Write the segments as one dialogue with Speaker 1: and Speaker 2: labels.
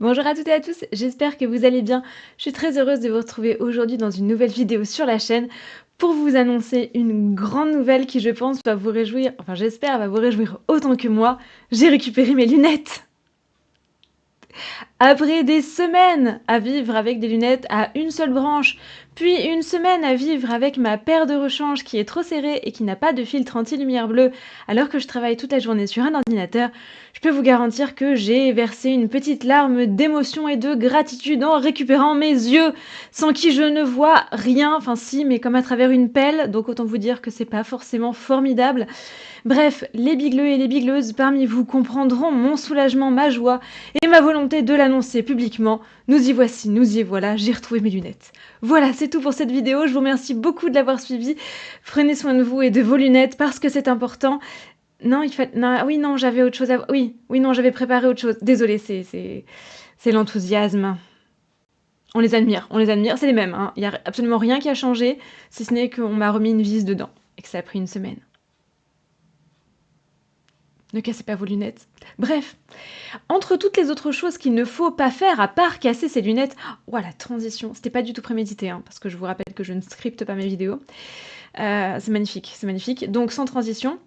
Speaker 1: Bonjour à toutes et à tous, j'espère que vous allez bien. Je suis très heureuse de vous retrouver aujourd'hui dans une nouvelle vidéo sur la chaîne pour vous annoncer une grande nouvelle qui, je pense, va vous réjouir, enfin j'espère, va vous réjouir autant que moi. J'ai récupéré mes lunettes. Après des semaines à vivre avec des lunettes à une seule branche, puis une semaine à vivre avec ma paire de rechange qui est trop serrée et qui n'a pas de filtre anti-lumière bleue alors que je travaille toute la journée sur un ordinateur, je peux vous garantir que j'ai versé une petite larme d'émotion et de gratitude en récupérant mes yeux, sans qui je ne vois rien, enfin si, mais comme à travers une pelle, donc autant vous dire que c'est pas forcément formidable. Bref, les bigleux et les bigleuses parmi vous comprendront mon soulagement, ma joie et ma volonté de l'annoncer publiquement. Nous y voici, nous y voilà, j'ai retrouvé mes lunettes. Voilà, c'est tout pour cette vidéo. Je vous remercie beaucoup de l'avoir suivi. Prenez soin de vous et de vos lunettes parce que c'est important. Non, non, oui, non, j'avais autre chose à... Oui, non, j'avais préparé autre chose. Désolée, c'est l'enthousiasme. On les admire, c'est les mêmes. Hein. Il n'y a absolument rien qui a changé, si ce n'est qu'on m'a remis une vis dedans et que ça a pris une semaine. Ne cassez pas vos lunettes. Bref, entre toutes les autres choses qu'il ne faut pas faire à part casser ses lunettes... Oh, la transition, c'était pas du tout prémédité, hein, parce que je vous rappelle que je ne scripte pas mes vidéos. C'est magnifique, c'est magnifique. Donc sans transition,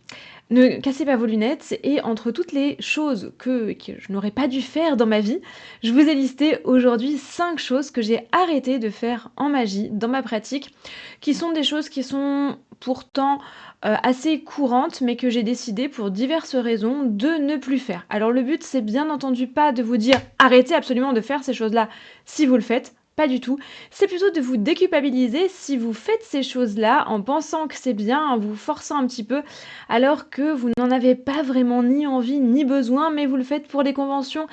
Speaker 1: ne cassez pas vos lunettes et entre toutes les choses que je n'aurais pas dû faire dans ma vie, je vous ai listé aujourd'hui 5 choses que j'ai arrêté de faire en magie, dans ma pratique, qui sont des choses qui sont pourtant assez courantes, mais que j'ai décidé pour diverses raisons de ne plus faire. Alors le but, c'est bien entendu pas de vous dire arrêtez absolument de faire ces choses-là si vous le faites, pas du tout. C'est plutôt de vous déculpabiliser si vous faites ces choses-là en pensant que c'est bien, en vous forçant un petit peu, alors que vous n'en avez pas vraiment ni envie ni besoin, mais vous le faites pour des conventions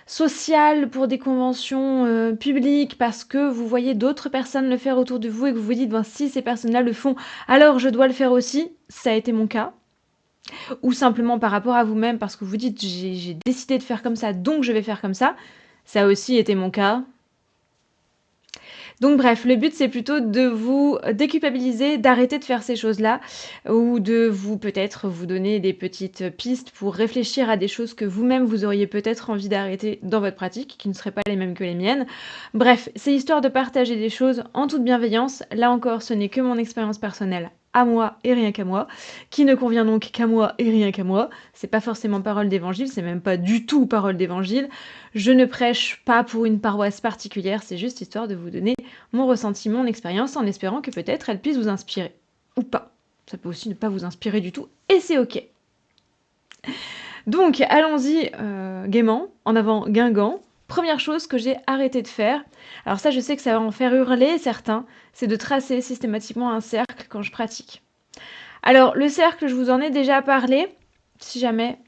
Speaker 1: sociales, pour des conventions publiques, parce que vous voyez d'autres personnes le faire autour de vous et que vous vous dites, ben, si ces personnes-là le font, alors je dois le faire aussi. Ça a été mon cas. Ou simplement par rapport à vous-même, parce que vous dites, j'ai décidé de faire comme ça, donc je vais faire comme ça. Ça a aussi été mon cas. Donc bref, le but c'est plutôt de vous déculpabiliser, d'arrêter de faire ces choses-là, ou de vous peut-être vous donner des petites pistes pour réfléchir à des choses que vous-même vous auriez peut-être envie d'arrêter dans votre pratique, qui ne seraient pas les mêmes que les miennes. Bref, c'est histoire de partager des choses en toute bienveillance. Là encore, ce n'est que mon expérience personnelle à moi et rien qu'à moi, qui ne convient donc qu'à moi et rien qu'à moi. C'est pas forcément parole d'évangile, c'est même pas du tout parole d'évangile. Je ne prêche pas pour une paroisse particulière, c'est juste histoire de vous donner mon ressenti, mon expérience, en espérant que peut-être elle puisse vous inspirer. Ou pas. Ça peut aussi ne pas vous inspirer du tout, et c'est ok. Donc, allons-y gaiement, en avant Guingamp. Première chose que j'ai arrêté de faire, alors ça je sais que ça va en faire hurler certains, c'est de tracer systématiquement un cercle quand je pratique. Alors le cercle, je vous en ai déjà parlé, si jamais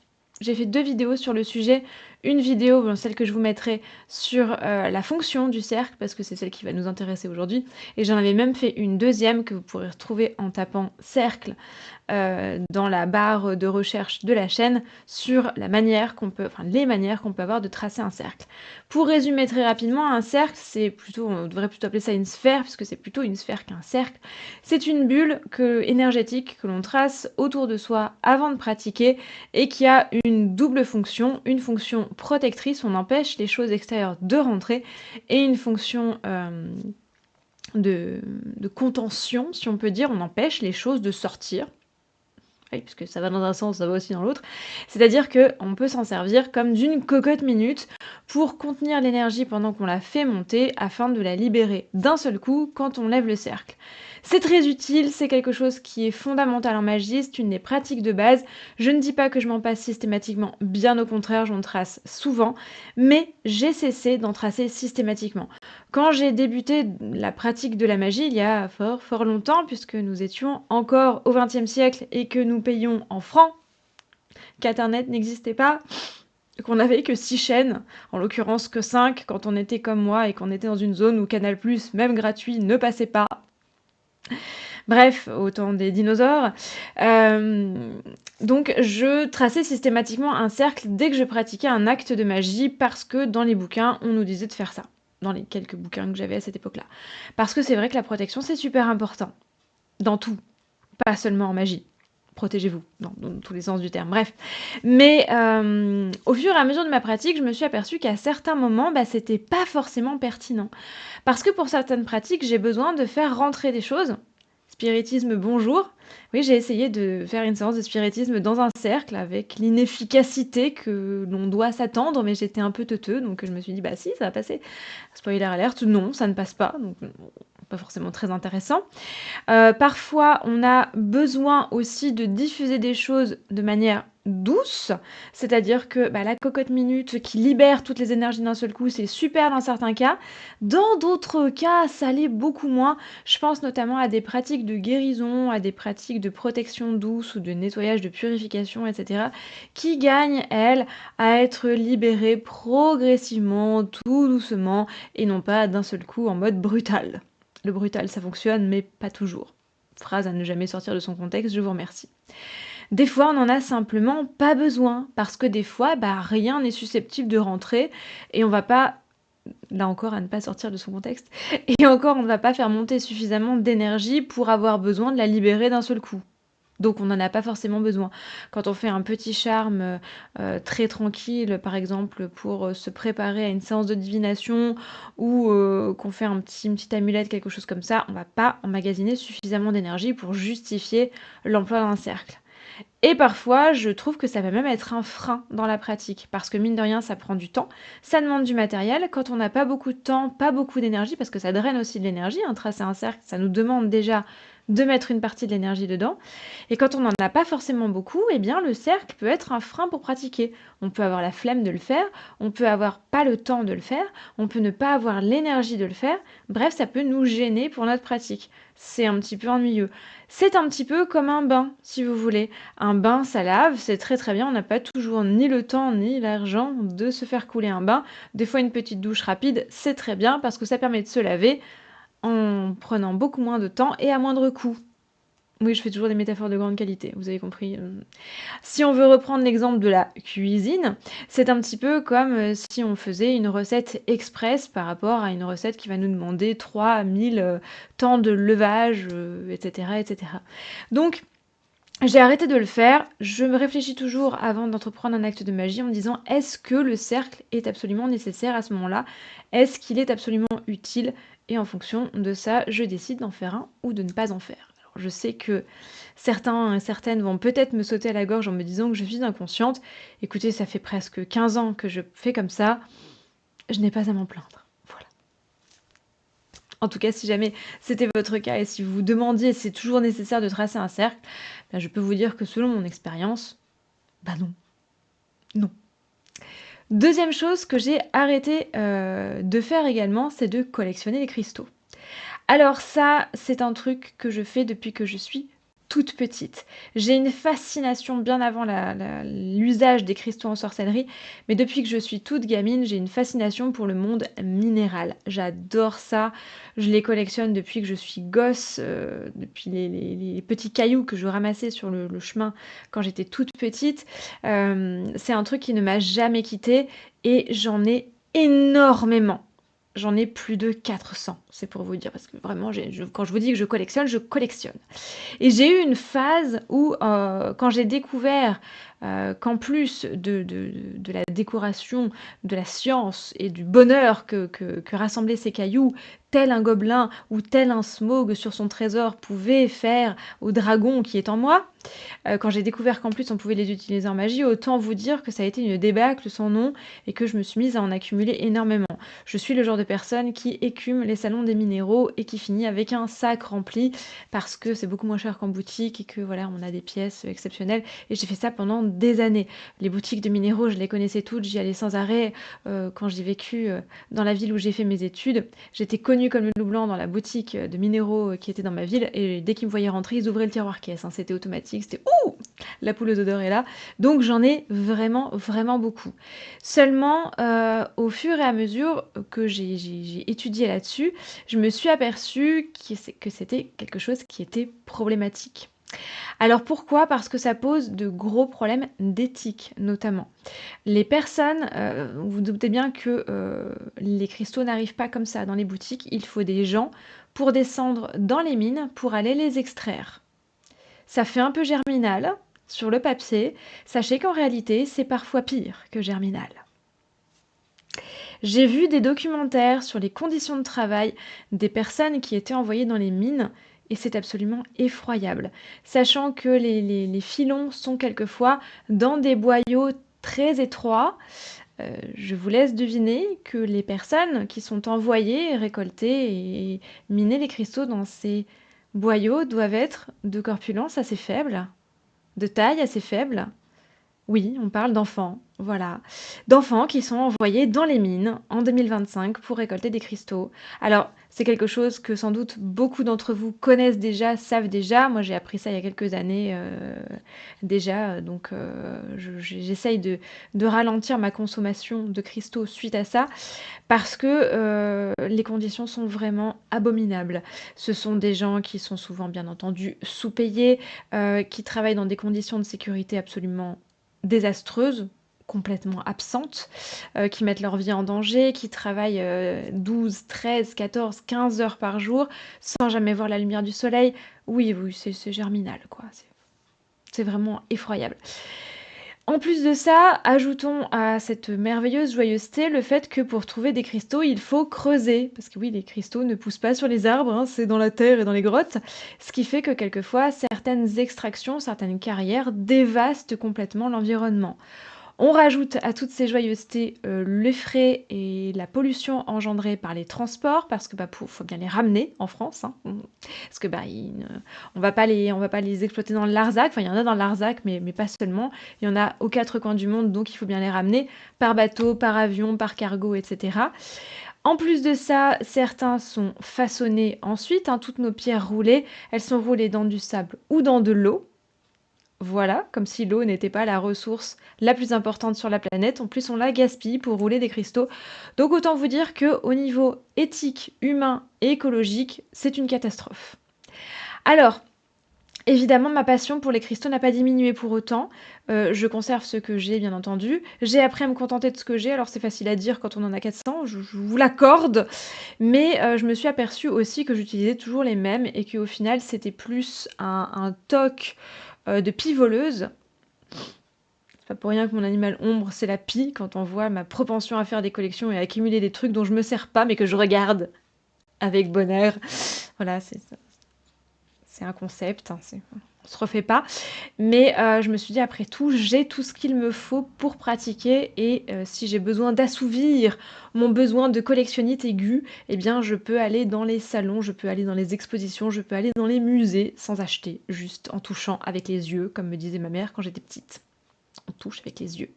Speaker 1: j'ai fait 2 vidéos sur le sujet. Une vidéo, celle que je vous mettrai sur la fonction du cercle, parce que c'est celle qui va nous intéresser aujourd'hui. Et j'en avais même fait une deuxième que vous pourrez retrouver en tapant cercle dans la barre de recherche de la chaîne sur la manière qu'on peut, enfin les manières qu'on peut avoir de tracer un cercle. Pour résumer très rapidement, un cercle, c'est plutôt, on devrait plutôt appeler ça une sphère, puisque c'est plutôt une sphère qu'un cercle. C'est une bulle énergétique que l'on trace autour de soi avant de pratiquer et qui a une double fonction, une fonction protectrice, on empêche les choses extérieures de rentrer, et une fonction de contention, si on peut dire, on empêche les choses de sortir. Oui, parce que ça va dans un sens, ça va aussi dans l'autre. C'est-à-dire qu'on peut s'en servir comme d'une cocotte minute pour contenir l'énergie pendant qu'on la fait monter afin de la libérer d'un seul coup quand on lève le cercle. C'est très utile, c'est quelque chose qui est fondamental en magie, c'est une des pratiques de base. Je ne dis pas que je m'en passe systématiquement, bien au contraire, j'en trace souvent, mais j'ai cessé d'en tracer systématiquement. Quand j'ai débuté la pratique de la magie, il y a fort longtemps, puisque nous étions encore au XXe siècle et que nous payions en francs, qu'Internet n'existait pas, qu'on n'avait que 6 chaînes, en l'occurrence que 5 quand on était comme moi et qu'on était dans une zone où Canal+, même gratuit, ne passait pas. Bref, au temps des dinosaures. Donc je traçais systématiquement un cercle dès que je pratiquais un acte de magie parce que dans les bouquins, on nous disait de faire ça. Dans les quelques bouquins que j'avais à cette époque-là. Parce que c'est vrai que la protection, c'est super important. Dans tout. Pas seulement en magie. protégez-vous, dans tous les sens du terme, bref. Mais au fur et à mesure de ma pratique, je me suis aperçue qu'à certains moments, bah, c'était pas forcément pertinent. Parce que pour certaines pratiques, j'ai besoin de faire rentrer des choses. Spiritisme, bonjour. Oui, j'ai essayé de faire une séance de spiritisme dans un cercle avec l'inefficacité que l'on doit s'attendre, mais j'étais un peu teuteux, donc je me suis dit: «Bah si, ça va passer». Spoiler alert, non, ça ne passe pas, donc pas forcément très intéressant. Parfois, on a besoin aussi de diffuser des choses de manière douce, c'est-à-dire que, bah, la cocotte minute qui libère toutes les énergies d'un seul coup, c'est super dans certains cas. Dans d'autres cas, ça l'est beaucoup moins. Je pense notamment à des pratiques de guérison, à des pratiques de protection douce ou de nettoyage, de purification, et cetera, qui gagnent, elles, à être libérées progressivement, tout doucement et non pas d'un seul coup en mode brutal. Le brutal, ça fonctionne, mais pas toujours. Phrase à ne jamais sortir de son contexte, je vous remercie. Des fois, on n'en a simplement pas besoin, parce que des fois, bah, rien n'est susceptible de rentrer, et on va pas, là encore, à ne pas sortir de son contexte, et encore, on ne va pas faire monter suffisamment d'énergie pour avoir besoin de la libérer d'un seul coup. Donc on n'en a pas forcément besoin. Quand on fait un petit charme, très tranquille, par exemple, pour, se préparer à une séance de divination ou, qu'on fait une petite amulette, quelque chose comme ça, on va pas emmagasiner suffisamment d'énergie pour justifier l'emploi d'un cercle. Et parfois, je trouve que ça va même être un frein dans la pratique, parce que mine de rien, ça prend du temps, ça demande du matériel. Quand on n'a pas beaucoup de temps, pas beaucoup d'énergie, parce que ça draine aussi de l'énergie, hein, tracer un cercle, ça nous demande déjà de mettre une partie de l'énergie dedans. Et quand on n'en a pas forcément beaucoup, eh bien le cercle peut être un frein pour pratiquer. On peut avoir la flemme de le faire, on peut avoir pas le temps de le faire, on peut ne pas avoir l'énergie de le faire. Bref, ça peut nous gêner pour notre pratique. C'est un petit peu ennuyeux. C'est un petit peu comme un bain, si vous voulez. Un bain, ça lave, c'est très très bien. On n'a pas toujours ni le temps ni l'argent de se faire couler un bain. Des fois, une petite douche rapide, c'est très bien parce que ça permet de se laver en prenant beaucoup moins de temps et à moindre coût. Oui, je fais toujours des métaphores de grande qualité, vous avez compris. Si on veut reprendre l'exemple de la cuisine, c'est un petit peu comme si on faisait une recette express par rapport à une recette qui va nous demander 3000 temps de levage, etc., etc. Donc, j'ai arrêté de le faire. Je me réfléchis toujours avant d'entreprendre un acte de magie en me disant: est-ce que le cercle est absolument nécessaire à ce moment-là? Est-ce qu'il est absolument utile? Et en fonction de ça, je décide d'en faire un ou de ne pas en faire. Alors, je sais que certains et certaines vont peut-être me sauter à la gorge en me disant que je suis inconsciente. Écoutez, ça fait presque 15 ans que je fais comme ça. Je n'ai pas à m'en plaindre. Voilà. En tout cas, si jamais c'était votre cas et si vous vous demandiez si c'est toujours nécessaire de tracer un cercle, ben, je peux vous dire que selon mon expérience, bah non. Non. Deuxième chose que j'ai arrêté de faire également, c'est de collectionner les cristaux. Alors ça, c'est un truc que je fais depuis que je suis toute petite. J'ai une fascination bien avant l'usage des cristaux en sorcellerie, mais depuis que je suis toute gamine, j'ai une fascination pour le monde minéral. J'adore ça. Je les collectionne depuis que je suis gosse, depuis les petits cailloux que je ramassais sur le chemin quand j'étais toute petite. C'est un truc qui ne m'a jamais quittée et j'en ai énormément. J'en ai plus de 400, c'est pour vous dire, parce que vraiment, quand je vous dis que je collectionne. Et j'ai eu une phase où, quand j'ai découvert, qu'en plus de la décoration, de la science et du bonheur que rassemblaient ces cailloux, tel un gobelin ou tel un smogue sur son trésor pouvait faire au dragon qui est en moi, quand j'ai découvert qu'en plus on pouvait les utiliser en magie, autant vous dire que ça a été une débâcle sans nom et que je me suis mise à en accumuler énormément. Je suis le genre de personne qui écume les salons des minéraux et qui finit avec un sac rempli parce que c'est beaucoup moins cher qu'en boutique et que voilà, on a des pièces exceptionnelles. Et j'ai fait ça pendant des années. Les boutiques de minéraux, je les connaissais toutes, j'y allais sans arrêt. Quand j'ai vécu dans la ville où j'ai fait mes études, j'étais connue comme le loup blanc dans la boutique de minéraux qui était dans ma ville. Et dès qu'ils me voyaient rentrer, ils ouvraient le tiroir caisse, hein. C'était automatique, c'était ouh, la poule aux odeurs est là. Donc j'en ai vraiment, vraiment beaucoup. Seulement, au fur et à mesure que j'ai étudié là-dessus, je me suis aperçue que c'était quelque chose qui était problématique. Alors pourquoi? Parce que ça pose de gros problèmes d'éthique, notamment. Les personnes, vous vous doutez bien que les cristaux n'arrivent pas comme ça dans les boutiques. Il faut des gens pour descendre dans les mines pour aller les extraire. Ça fait un peu Germinal sur le papier. Sachez qu'en réalité, c'est parfois pire que Germinal. J'ai vu des documentaires sur les conditions de travail des personnes qui étaient envoyées dans les mines et c'est absolument effroyable. Sachant que les filons sont quelquefois dans des boyaux très étroits, je vous laisse deviner que les personnes qui sont envoyées récolter et miner les cristaux dans ces boyaux doivent être de corpulence assez faible, de taille assez faible. Oui, on parle d'enfants, voilà. D'enfants qui sont envoyés dans les mines en 2025 pour récolter des cristaux. Alors, c'est quelque chose que sans doute beaucoup d'entre vous connaissent déjà, savent déjà. Moi, j'ai appris ça il y a quelques années déjà, donc j'essaye de ralentir ma consommation de cristaux suite à ça, parce que les conditions sont vraiment abominables. Ce sont des gens qui sont souvent, bien entendu, sous-payés, qui travaillent dans des conditions de sécurité absolument désastreuses, complètement absentes, qui mettent leur vie en danger, qui travaillent 12, 13, 14, 15 heures par jour sans jamais voir la lumière du soleil. Oui, oui, c'est germinal, quoi. C'est vraiment effroyable. En plus de ça, ajoutons à cette merveilleuse joyeuseté le fait que pour trouver des cristaux, il faut creuser. Parce que oui, les cristaux ne poussent pas sur les arbres, hein, c'est dans la terre et dans les grottes. Ce qui fait que quelquefois, certaines extractions, certaines carrières dévastent complètement l'environnement. On rajoute à toutes ces joyeusetés les frais et la pollution engendrée par les transports, parce que faut bien les ramener en France, hein, parce que on va pas les exploiter dans le Larzac. Enfin, il y en a dans le Larzac, mais pas seulement. Il y en a aux quatre coins du monde, donc il faut bien les ramener par bateau, par avion, par cargo, etc. En plus de ça, certains sont façonnés ensuite, hein, toutes nos pierres roulées, elles sont roulées dans du sable ou dans de l'eau. Voilà, comme si l'eau n'était pas la ressource la plus importante sur la planète. En plus, on la gaspille pour rouler des cristaux. Donc autant vous dire qu'au niveau éthique, humain et écologique, c'est une catastrophe. Alors, évidemment, ma passion pour les cristaux n'a pas diminué pour autant. Je conserve ce que j'ai, bien entendu. J'ai appris à me contenter de ce que j'ai. Alors c'est facile à dire quand on en a 400, je vous l'accorde. Mais je me suis aperçue aussi que j'utilisais toujours les mêmes et qu'au final, c'était plus un toc de pie voleuse. C'est pas pour rien que mon animal ombre, c'est la pie, quand on voit ma propension à faire des collections et à accumuler des trucs dont je me sers pas, mais que je regarde avec bonheur. Voilà, c'est un concept, hein, on se refait pas. Mais je me suis dit, après tout, j'ai tout ce qu'il me faut pour pratiquer et si j'ai besoin d'assouvir mon besoin de collectionnite aiguë, eh bien, je peux aller dans les salons, je peux aller dans les expositions, je peux aller dans les musées sans acheter, juste en touchant avec les yeux, comme me disait ma mère quand j'étais petite. On touche avec les yeux.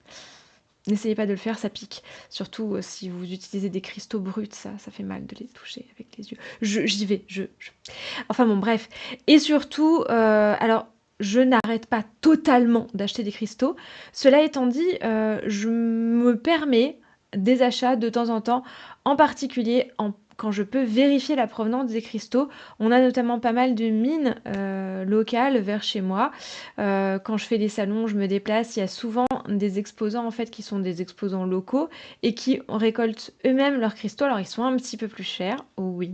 Speaker 1: N'essayez pas de le faire, ça pique. Surtout si vous utilisez des cristaux bruts, ça fait mal de les toucher avec les yeux. J'y vais, Enfin bon, bref. Et surtout, alors, je n'arrête pas totalement d'acheter des cristaux. Cela étant dit, je me permets des achats de temps en temps, en particulier quand je peux vérifier la provenance des cristaux. On a notamment pas mal de mines locales vers chez moi. Quand je fais des salons, je me déplace, il y a souvent des exposants en fait qui sont des exposants locaux et qui récoltent eux-mêmes leurs cristaux. Alors ils sont un petit peu plus chers, oui,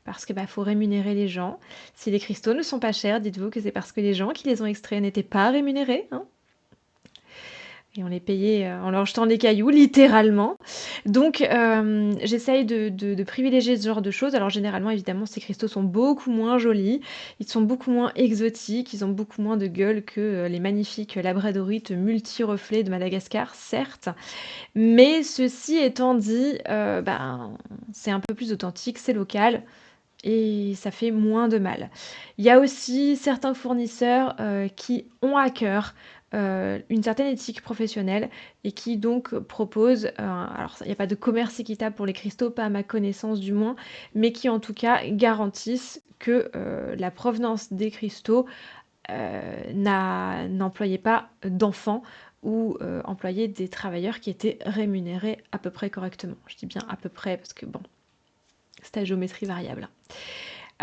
Speaker 1: parce que faut rémunérer les gens. Si les cristaux ne sont pas chers, dites-vous que c'est parce que les gens qui les ont extraits n'étaient pas rémunérés, hein. Et on les payait en leur jetant des cailloux, littéralement. Donc, j'essaye de privilégier ce genre de choses. Alors, généralement, évidemment, ces cristaux sont beaucoup moins jolis, ils sont beaucoup moins exotiques, ils ont beaucoup moins de gueule que les magnifiques labradorites multi-reflets de Madagascar, certes. Mais ceci étant dit, c'est un peu plus authentique, c'est local et ça fait moins de mal. Il y a aussi certains fournisseurs qui ont à cœur une certaine éthique professionnelle et qui donc proposent, alors il n'y a pas de commerce équitable pour les cristaux, pas à ma connaissance du moins, mais qui en tout cas garantissent que la provenance des cristaux n'employait pas d'enfants ou employait des travailleurs qui étaient rémunérés à peu près correctement. Je dis bien à peu près parce que bon, c'est à géométrie variable.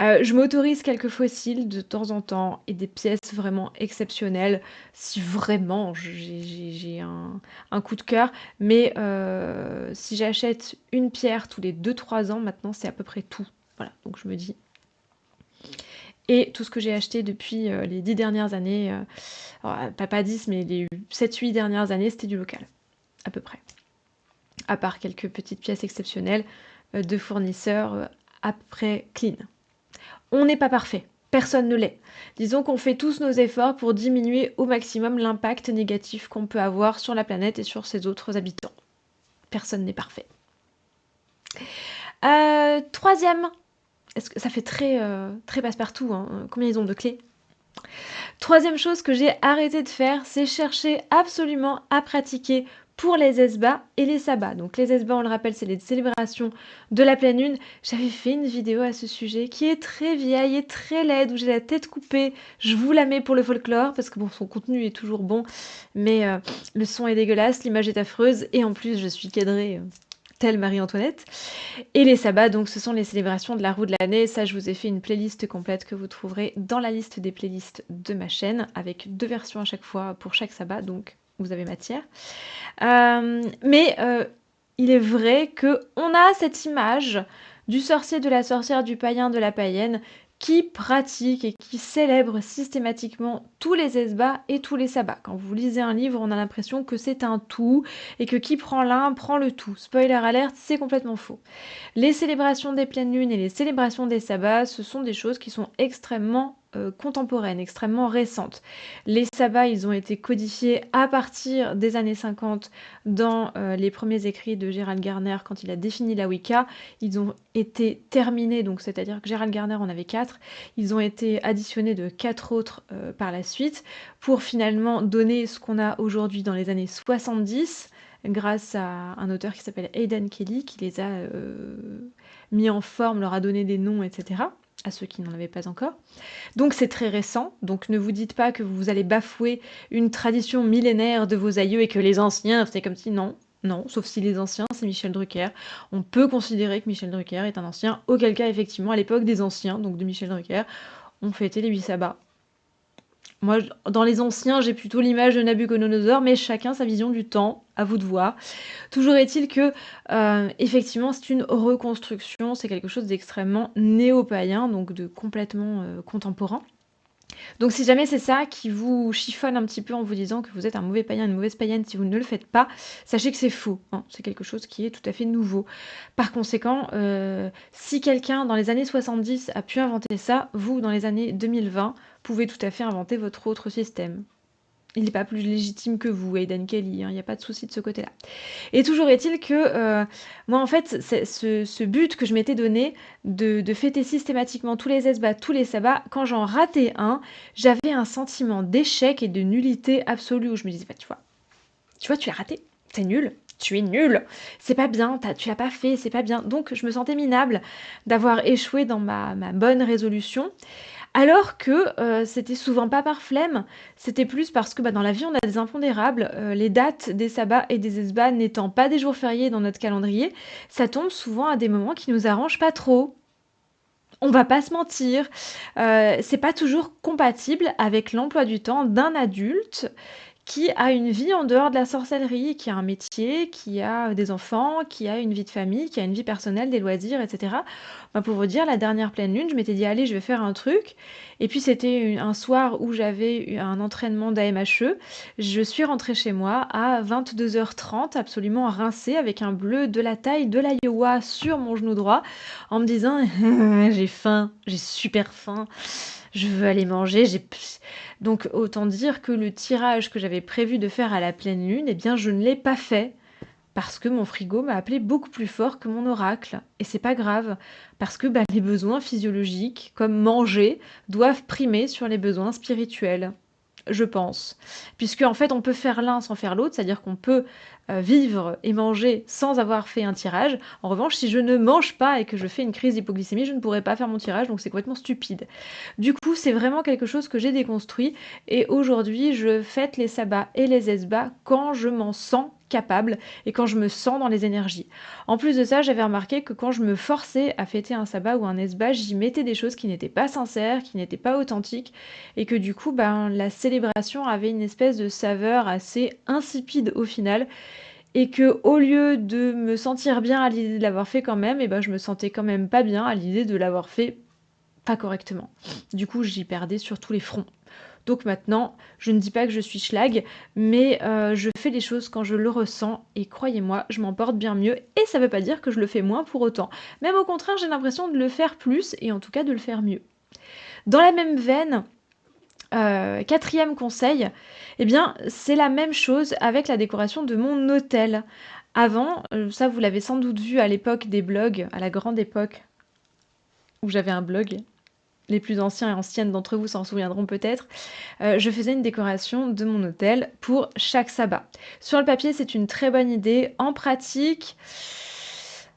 Speaker 1: Je m'autorise quelques fossiles de temps en temps et des pièces vraiment exceptionnelles si vraiment j'ai un coup de cœur. Mais si j'achète une pierre tous les 2-3 ans maintenant, c'est à peu près tout. Voilà, donc je me dis Et tout ce que j'ai acheté depuis les 10 dernières années, alors, pas 10, mais les 7-8 dernières années, c'était du local, à peu près. À part quelques petites pièces exceptionnelles de fournisseurs à peu près clean. On n'est pas parfait. Personne ne l'est. Disons qu'on fait tous nos efforts pour diminuer au maximum l'impact négatif qu'on peut avoir sur la planète et sur ses autres habitants. Personne n'est parfait. Troisième, est-ce que ça fait très passe-partout, hein, combien ils ont de clés? Troisième chose que j'ai arrêté de faire, c'est chercher absolument à pratiquer pour les esbats et les sabbats. Donc les esbats, on le rappelle, c'est les célébrations de la pleine lune. J'avais fait une vidéo à ce sujet qui est très vieille et très laide, où j'ai la tête coupée. Je vous la mets pour le folklore, parce que bon, son contenu est toujours bon, mais le son est dégueulasse, l'image est affreuse, et en plus, je suis cadrée telle Marie-Antoinette. Et les sabbats, donc, ce sont les célébrations de la roue de l'année. Ça, je vous ai fait une playlist complète que vous trouverez dans la liste des playlists de ma chaîne, avec 2 versions à chaque fois pour chaque sabbat, donc vous avez matière. Mais il est vrai qu'on a cette image du sorcier, de la sorcière, du païen, de la païenne, qui pratique et qui célèbre systématiquement tous les esbats et tous les sabbats. Quand vous lisez un livre, on a l'impression que c'est un tout et que qui prend l'un prend le tout. Spoiler alert, c'est complètement faux. Les célébrations des pleines lunes et les célébrations des sabbats, ce sont des choses qui sont extrêmement contemporaines, extrêmement récentes. Les sabbats, ils ont été codifiés à partir des années 50 dans les premiers écrits de Gerald Garner quand il a défini la Wicca. Ils ont été terminés, donc c'est-à-dire que Gerald Garner en avait 4. Ils ont été additionnés de 4 autres par la suite pour finalement donner ce qu'on a aujourd'hui dans les années 70 grâce à un auteur qui s'appelle Aidan Kelly, qui les a mis en forme, leur a donné des noms, etc., à ceux qui n'en avaient pas encore. Donc c'est très récent, donc ne vous dites pas que vous allez bafouer une tradition millénaire de vos aïeux et que les anciens, c'est comme si non, non, sauf si les anciens, c'est Michel Drucker. On peut considérer que Michel Drucker est un ancien, auquel cas, effectivement, à l'époque des anciens, donc de Michel Drucker, on fêtait les 8 sabbats. Moi, dans les anciens, j'ai plutôt l'image de Nabucodonosor, mais chacun sa vision du temps, à vous de voir. Toujours est-il que, effectivement, c'est une reconstruction, c'est quelque chose d'extrêmement néo-païen, donc de complètement contemporain. Donc si jamais c'est ça qui vous chiffonne un petit peu en vous disant que vous êtes un mauvais païen, une mauvaise païenne si vous ne le faites pas, sachez que c'est faux, hein. C'est quelque chose qui est tout à fait nouveau. Par conséquent, si quelqu'un dans les années 70 a pu inventer ça, vous, dans les années 2020, pouvez tout à fait inventer votre autre système. Il n'est pas plus légitime que vous, Aidan Kelly, hein, il n'y a pas de souci de ce côté-là. Et toujours est-il que moi, en fait, ce but que je m'étais donné de fêter systématiquement tous les esbats, tous les sabbats, quand j'en ratais un, j'avais un sentiment d'échec et de nullité absolue où je me disais, bah, tu vois, tu l'as raté, c'est nul. Tu es nul, c'est pas bien, tu l'as pas fait, c'est pas bien. Donc je me sentais minable d'avoir échoué dans ma bonne résolution. Alors que c'était souvent pas par flemme, c'était plus parce que, bah, dans la vie, on a des impondérables. Les dates des sabbats et des esbats n'étant pas des jours fériés dans notre calendrier, ça tombe souvent à des moments qui nous arrangent pas trop. On va pas se mentir, c'est pas toujours compatible avec l'emploi du temps d'un adulte qui a une vie en dehors de la sorcellerie, qui a un métier, qui a des enfants, qui a une vie de famille, qui a une vie personnelle, des loisirs, etc. Bah, pour vous dire, la dernière pleine lune, je m'étais dit, allez, je vais faire un truc. Et puis c'était un soir où j'avais eu un entraînement d'AMHE. Je suis rentrée chez moi à 22h30, absolument rincée, avec un bleu de la taille de l'Iowa sur mon genou droit, en me disant, j'ai faim, j'ai super faim. Je veux aller manger, donc autant dire que le tirage que j'avais prévu de faire à la pleine lune, eh bien je ne l'ai pas fait parce que mon frigo m'a appelé beaucoup plus fort que mon oracle. Et c'est pas grave, parce que bah, les besoins physiologiques, comme manger, doivent primer sur les besoins spirituels, je pense. Puisque en fait, on peut faire l'un sans faire l'autre, c'est-à-dire qu'on peut vivre et manger sans avoir fait un tirage. En revanche, si je ne mange pas et que je fais une crise d'hypoglycémie, je ne pourrais pas faire mon tirage, donc c'est complètement stupide. Du coup, c'est vraiment quelque chose que j'ai déconstruit et aujourd'hui, je fête les sabbats et les esbats quand je m'en sens capable et quand je me sens dans les énergies. En plus de ça, j'avais remarqué que quand je me forçais à fêter un sabbat ou un esbat, j'y mettais des choses qui n'étaient pas sincères, qui n'étaient pas authentiques et que du coup, ben, la célébration avait une espèce de saveur assez insipide au final et que au lieu de me sentir bien à l'idée de l'avoir fait quand même, et ben, je me sentais quand même pas bien à l'idée de l'avoir fait pas correctement. Du coup, j'y perdais sur tous les fronts. Donc maintenant, je ne dis pas que je suis schlag, mais je fais les choses quand je le ressens et croyez-moi, je m'en porte bien mieux et ça veut pas dire que je le fais moins pour autant. Même au contraire, j'ai l'impression de le faire plus et en tout cas de le faire mieux. Dans la même veine, 4e conseil, eh bien, c'est la même chose avec la décoration de mon hôtel. Avant, ça vous l'avez sans doute vu à l'époque des blogs, à la grande époque où j'avais un blog, les plus anciens et anciennes d'entre vous s'en souviendront peut-être, je faisais une décoration de mon hôtel pour chaque sabbat. Sur le papier, c'est une très bonne idée. En pratique,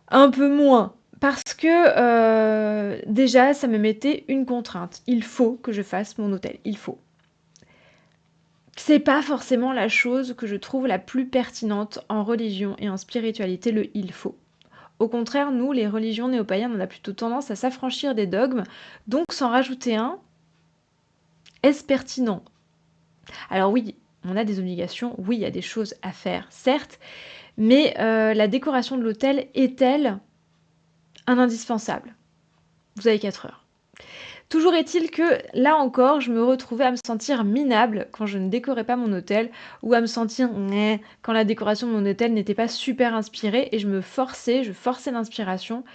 Speaker 1: un peu moins. Parce que déjà, ça me mettait une contrainte. Il faut que je fasse mon hôtel. Il faut. C'est pas forcément la chose que je trouve la plus pertinente en religion et en spiritualité, le il faut. Au contraire, nous, les religions néo-païennes, on a plutôt tendance à s'affranchir des dogmes, donc s'en rajouter un, est-ce pertinent? Alors oui, on a des obligations, oui, il y a des choses à faire, certes, mais la décoration de l'hôtel est-elle un indispensable? Vous avez 4 heures. Toujours est-il que, là encore, je me retrouvais à me sentir minable quand je ne décorais pas mon hôtel ou à me sentir «neh» quand la décoration de mon hôtel n'était pas super inspirée et je forçais l'inspiration.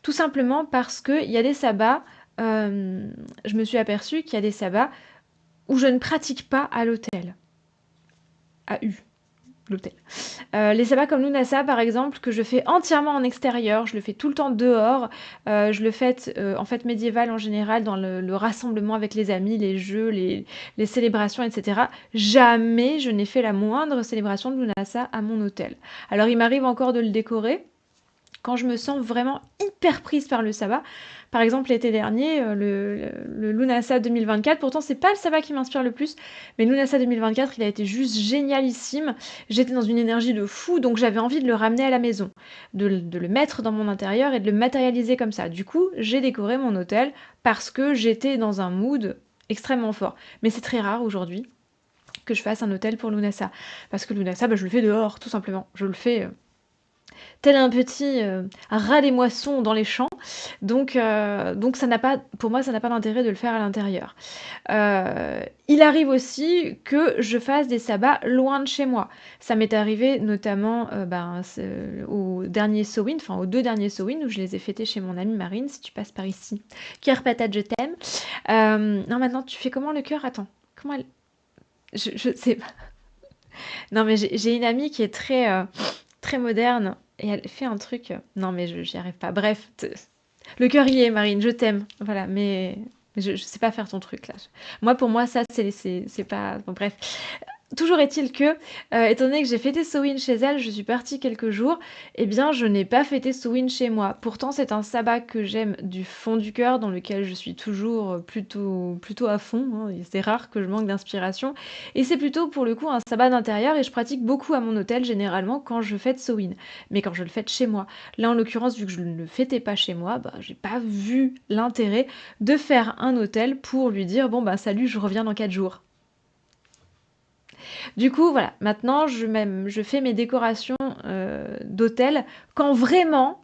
Speaker 1: Tout simplement parce qu'il y a des sabbats, je me suis aperçue qu'il y a des sabbats où je ne pratique pas à l'hôtel. AU, l'hôtel. Les sabbats comme Lunasa, par exemple, que je fais entièrement en extérieur, je le fais tout le temps dehors, je le fais en fête médiévale en général, dans le rassemblement avec les amis, les jeux, les célébrations, etc. Jamais je n'ai fait la moindre célébration de Lunasa à mon hôtel. Alors il m'arrive encore de le décorer, quand je me sens vraiment hyper prise par le sabbat. Par exemple, l'été dernier, le Lunasa 2024, pourtant c'est pas le sabbat qui m'inspire le plus, mais Lunasa 2024, il a été juste génialissime. J'étais dans une énergie de fou, donc j'avais envie de le ramener à la maison, de le mettre dans mon intérieur et de le matérialiser comme ça. Du coup, j'ai décoré mon hôtel parce que j'étais dans un mood extrêmement fort. Mais c'est très rare aujourd'hui que je fasse un hôtel pour Lunasa. Parce que Lunasa, bah, je le fais dehors, tout simplement. Je le fais tel un petit rat des moissons dans les champs. Donc ça n'a pas, pour moi, ça n'a pas d'intérêt de le faire à l'intérieur. Il arrive aussi que je fasse des sabbats loin de chez moi. Ça m'est arrivé notamment au dernier Samhain, enfin aux 2 derniers Samhain où je les ai fêtés chez mon amie Marine, si tu passes par ici. Cœur patate, je t'aime. Non, maintenant, tu fais comment le cœur? Attends, comment elle... Je sais pas. Non, mais j'ai une amie qui est très moderne et elle fait un truc. Non, mais j'y arrive pas. Bref, le cœur y est, Marine, je t'aime. Voilà, mais je sais pas faire ton truc là. Moi, pour moi, ça, c'est pas. Bon, bref. Toujours est-il que, étant donné que j'ai fêté Samhain chez elle, je suis partie quelques jours, eh bien, je n'ai pas fêté Samhain chez moi. Pourtant, c'est un sabbat que j'aime du fond du cœur, dans lequel je suis toujours plutôt à fond, hein, et c'est rare que je manque d'inspiration. Et c'est plutôt, pour le coup, un sabbat d'intérieur, et je pratique beaucoup à mon hôtel, généralement, quand je fête Samhain. Mais quand je le fête chez moi. Là, en l'occurrence, vu que je ne le fêtais pas chez moi, bah, j'ai pas vu l'intérêt de faire un hôtel pour lui dire, bon, bah, salut, je reviens dans 4 jours. Du coup, voilà, maintenant je fais mes décorations d'hôtel quand vraiment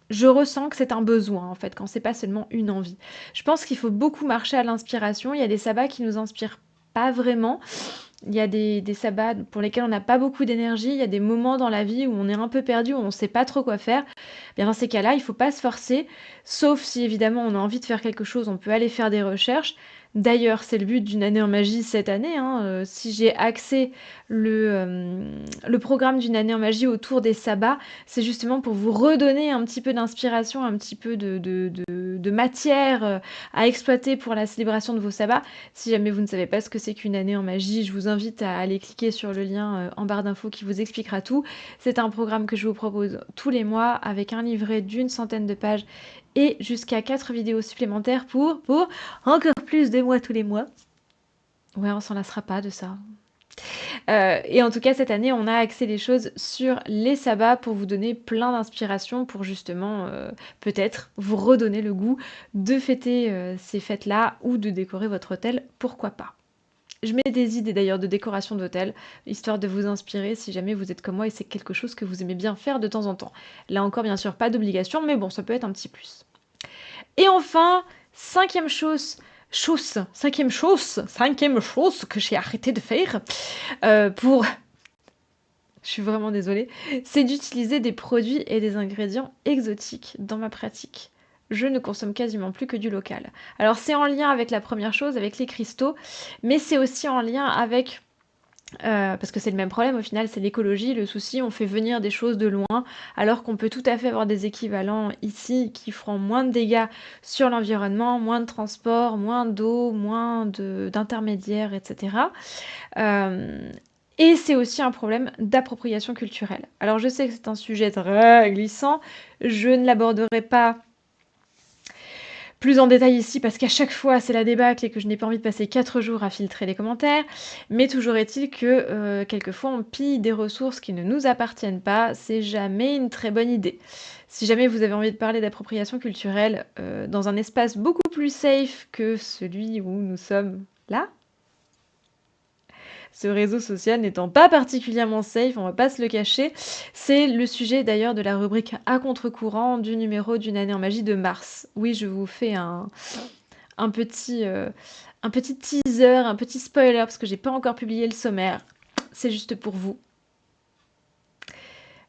Speaker 1: je ressens que c'est un besoin en fait, quand c'est pas seulement une envie. Je pense qu'il faut beaucoup marcher à l'inspiration. Il y a des sabbats qui nous inspirent pas vraiment. Il y a des sabbats pour lesquels on n'a pas beaucoup d'énergie. Il y a des moments dans la vie où on est un peu perdu, où on ne sait pas trop quoi faire. Bien dans ces cas-là, il ne faut pas se forcer, sauf si évidemment on a envie de faire quelque chose, on peut aller faire des recherches. D'ailleurs, c'est le but d'une année en magie cette année, hein. Si j'ai axé le programme d'une année en magie autour des sabbats, c'est justement pour vous redonner un petit peu d'inspiration, un petit peu de matière à exploiter pour la célébration de vos sabbats. Si jamais vous ne savez pas ce que c'est qu'une année en magie, je vous invite à aller cliquer sur le lien en barre d'infos qui vous expliquera tout. C'est un programme que je vous propose tous les mois avec un livret d'une centaine de pages et jusqu'à 4 vidéos supplémentaires pour encore plus de mois tous les mois. Ouais, on s'en lassera pas de ça. Et en tout cas, cette année, on a axé les choses sur les sabbats pour vous donner plein d'inspiration pour justement peut-être vous redonner le goût de fêter ces fêtes-là ou de décorer votre hôtel, pourquoi pas. Je mets des idées d'ailleurs de décoration d'hôtel, histoire de vous inspirer si jamais vous êtes comme moi et c'est quelque chose que vous aimez bien faire de temps en temps. Là encore, bien sûr, pas d'obligation, mais bon, ça peut être un petit plus. Et enfin, cinquième chose que j'ai arrêté de faire pour je suis vraiment désolée, c'est d'utiliser des produits et des ingrédients exotiques dans ma pratique. Je ne consomme quasiment plus que du local. Alors c'est en lien avec la première chose, avec les cristaux, mais c'est aussi en lien avec parce que c'est le même problème au final, c'est l'écologie, le souci, on fait venir des choses de loin, alors qu'on peut tout à fait avoir des équivalents ici qui feront moins de dégâts sur l'environnement, moins de transport, moins d'eau, moins d'intermédiaires, etc. Euh, et c'est aussi un problème d'appropriation culturelle. Alors je sais que c'est un sujet très glissant, je ne l'aborderai pas plus en détail ici parce qu'à chaque fois c'est la débâcle et que je n'ai pas envie de passer 4 jours à filtrer les commentaires, mais toujours est-il que quelquefois on pille des ressources qui ne nous appartiennent pas, c'est jamais une très bonne idée. Si jamais vous avez envie de parler d'appropriation culturelle dans un espace beaucoup plus safe que celui où nous sommes là, ce réseau social n'étant pas particulièrement safe, on va pas se le cacher. C'est le sujet d'ailleurs de la rubrique à contre-courant du numéro d'une année en magie de mars. Oui, je vous fais un petit, un petit teaser, un petit spoiler, parce que j'ai pas encore publié le sommaire. C'est juste pour vous.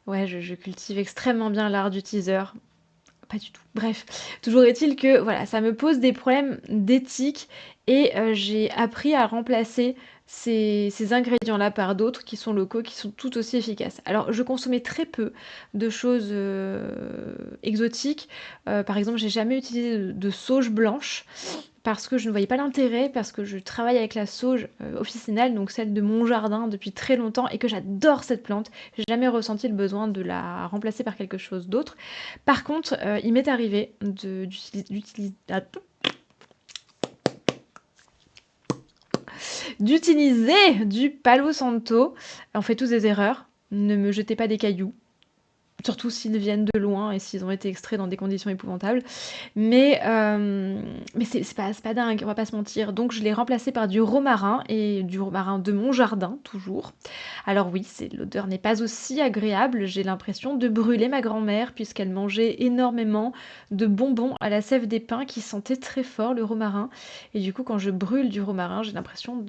Speaker 1: Ouais, je cultive extrêmement bien l'art du teaser. Pas du tout. Bref, toujours est-il que voilà, ça me pose des problèmes d'éthique et j'ai appris à remplacer ces ingrédients-là par d'autres qui sont locaux, qui sont tout aussi efficaces. Alors, je consommais très peu de choses exotiques. Par exemple, j'ai jamais utilisé de sauge blanche parce que je ne voyais pas l'intérêt, parce que je travaille avec la sauge officinale, donc celle de mon jardin depuis très longtemps et que j'adore cette plante. J'ai jamais ressenti le besoin de la remplacer par quelque chose d'autre. Par contre, il m'est arrivé d'utiliser du Palo Santo. On fait tous des erreurs. Ne me jetez pas des cailloux. Surtout s'ils viennent de loin et s'ils ont été extraits dans des conditions épouvantables. Mais c'est pas dingue, on va pas se mentir. Donc je l'ai remplacé par du romarin et du romarin de mon jardin, toujours. Alors oui, l'odeur n'est pas aussi agréable. J'ai l'impression de brûler ma grand-mère puisqu'elle mangeait énormément de bonbons à la sève des pins qui sentaient très fort le romarin. Et du coup, quand je brûle du romarin, j'ai l'impression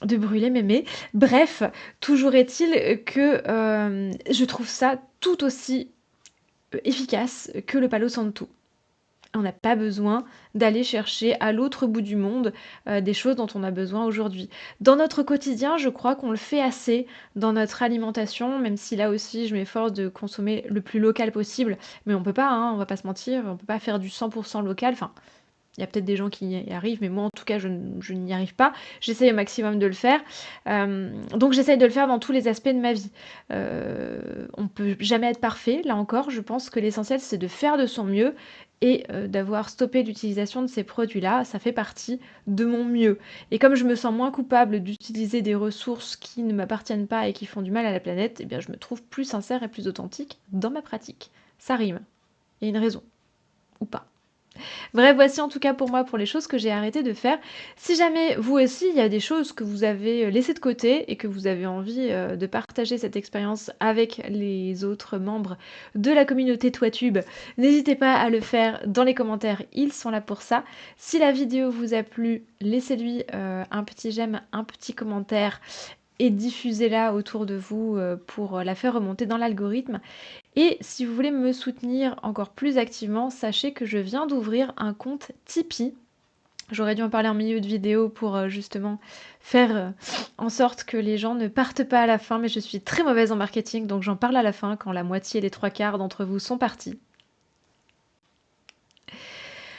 Speaker 1: de brûler mémé. Bref, toujours est-il que je trouve ça tout aussi efficace que le Palo Santo. On n'a pas besoin d'aller chercher à l'autre bout du monde des choses dont on a besoin aujourd'hui. Dans notre quotidien, je crois qu'on le fait assez dans notre alimentation, même si là aussi je m'efforce de consommer le plus local possible. Mais on peut pas, hein, on va pas se mentir, on peut pas faire du 100% local. Enfin, il y a peut-être des gens qui y arrivent, mais moi en tout cas je n'y arrive pas. J'essaye au maximum de le faire. Donc j'essaye de le faire dans tous les aspects de ma vie. On peut jamais être parfait, là encore. Je pense que l'essentiel c'est de faire de son mieux et d'avoir stoppé l'utilisation de ces produits-là. Ça fait partie de mon mieux. Et comme je me sens moins coupable d'utiliser des ressources qui ne m'appartiennent pas et qui font du mal à la planète, eh bien je me trouve plus sincère et plus authentique dans ma pratique. Ça rime. Il y a une raison. Ou pas. Bref, voici en tout cas pour moi pour les choses que j'ai arrêté de faire. Si jamais vous aussi, il y a des choses que vous avez laissées de côté et que vous avez envie de partager cette expérience avec les autres membres de la communauté Toitube, n'hésitez pas à le faire dans les commentaires, ils sont là pour ça. Si la vidéo vous a plu, laissez-lui un petit j'aime, un petit commentaire et diffusez-la autour de vous pour la faire remonter dans l'algorithme. Et si vous voulez me soutenir encore plus activement, sachez que je viens d'ouvrir un compte Tipeee. J'aurais dû en parler en milieu de vidéo pour justement faire en sorte que les gens ne partent pas à la fin, mais je suis très mauvaise en marketing, donc j'en parle à la fin quand la moitié et les trois quarts d'entre vous sont partis.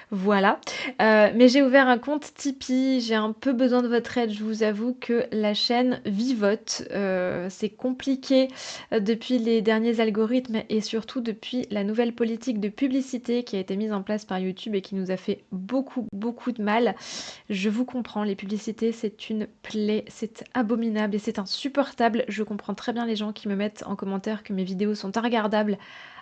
Speaker 1: Voilà. Mais j'ai ouvert un compte Tipeee, j'ai un peu besoin de votre aide, je vous avoue que la chaîne vivote. C'est compliqué depuis les derniers algorithmes et surtout depuis la nouvelle politique de publicité qui a été mise en place par YouTube et qui nous a fait beaucoup, beaucoup de mal. Je vous comprends, les publicités, c'est une plaie, c'est abominable et c'est insupportable. Je comprends très bien les gens qui me mettent en commentaire que mes vidéos sont inregardables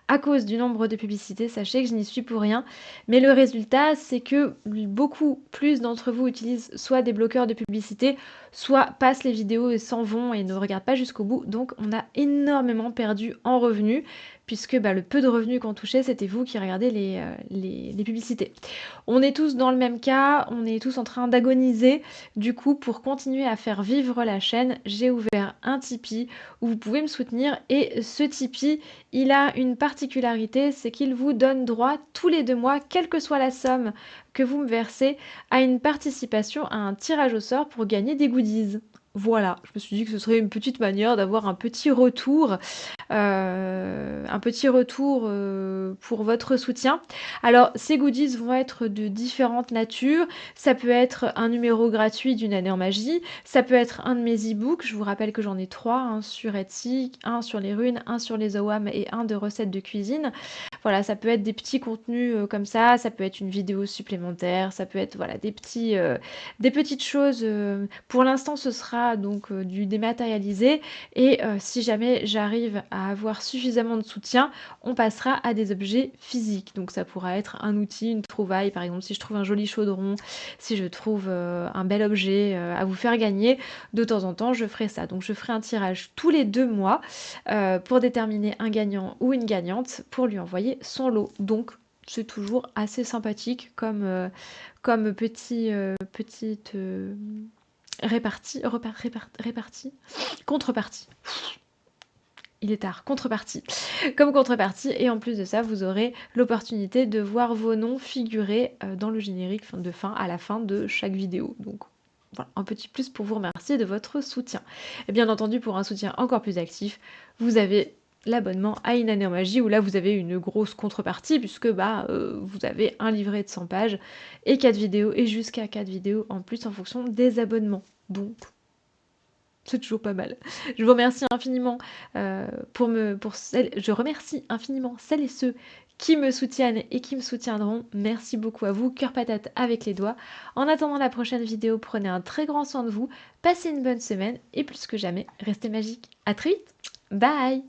Speaker 1: à cause du nombre de publicités. Sachez que je n'y suis pour rien. Mais le résultat, c'est que beaucoup plus d'entre vous utilisent soit des bloqueurs de publicité, soit passent les vidéos et s'en vont et ne regardent pas jusqu'au bout. Donc on a énormément perdu en revenus, puisque le peu de revenus qu'on touchait, c'était vous qui regardez les publicités. On est tous dans le même cas, on est tous en train d'agoniser. Du coup, pour continuer à faire vivre la chaîne, j'ai ouvert un Tipeee où vous pouvez me soutenir. Et ce Tipeee, il a une particularité, c'est qu'il vous donne droit tous les 2 mois, quelle que soit la somme que vous me versez, à une participation à un tirage au sort pour gagner des goodies. Voilà, je me suis dit que ce serait une petite manière d'avoir un petit retour pour votre soutien. Alors, ces goodies vont être de différentes natures. Ça peut être un numéro gratuit d'une année en magie. Ça peut être un de mes e-books. Je vous rappelle que j'en ai 3, un sur Etsy, un sur les runes, un sur les OWAM et un de recettes de cuisine. Voilà, ça peut être des petits contenus comme ça peut être une vidéo supplémentaire, ça peut être voilà, des petites choses. Pour l'instant, ce sera donc du dématérialisé. Et si jamais j'arrive à avoir suffisamment de soutien, on passera à des objets physiques. Donc ça pourra être un outil, une trouvaille. Par exemple, si je trouve un joli chaudron, si je trouve un bel objet à vous faire gagner, de temps en temps, je ferai ça. Donc je ferai un tirage tous les 2 mois pour déterminer un gagnant ou une gagnante pour lui envoyer son lot. Donc c'est toujours assez sympathique comme petite répartie, contrepartie. Il est tard, contrepartie. Comme contrepartie, et en plus de ça, vous aurez l'opportunité de voir vos noms figurer dans le générique de fin à la fin de chaque vidéo. Donc voilà, un petit plus pour vous remercier de votre soutien. Et bien entendu, pour un soutien encore plus actif, vous avez l'abonnement à Une année en magie, où là vous avez une grosse contrepartie, puisque vous avez un livret de 100 pages et 4 vidéos, et jusqu'à 4 vidéos en plus en fonction des abonnements. Donc c'est toujours pas mal. Je vous remercie infiniment je remercie infiniment celles et ceux qui me soutiennent et qui me soutiendront. Merci beaucoup à vous, cœur patate avec les doigts. En attendant la prochaine vidéo, prenez un très grand soin de vous, passez une bonne semaine et plus que jamais, restez magique. À très vite. Bye.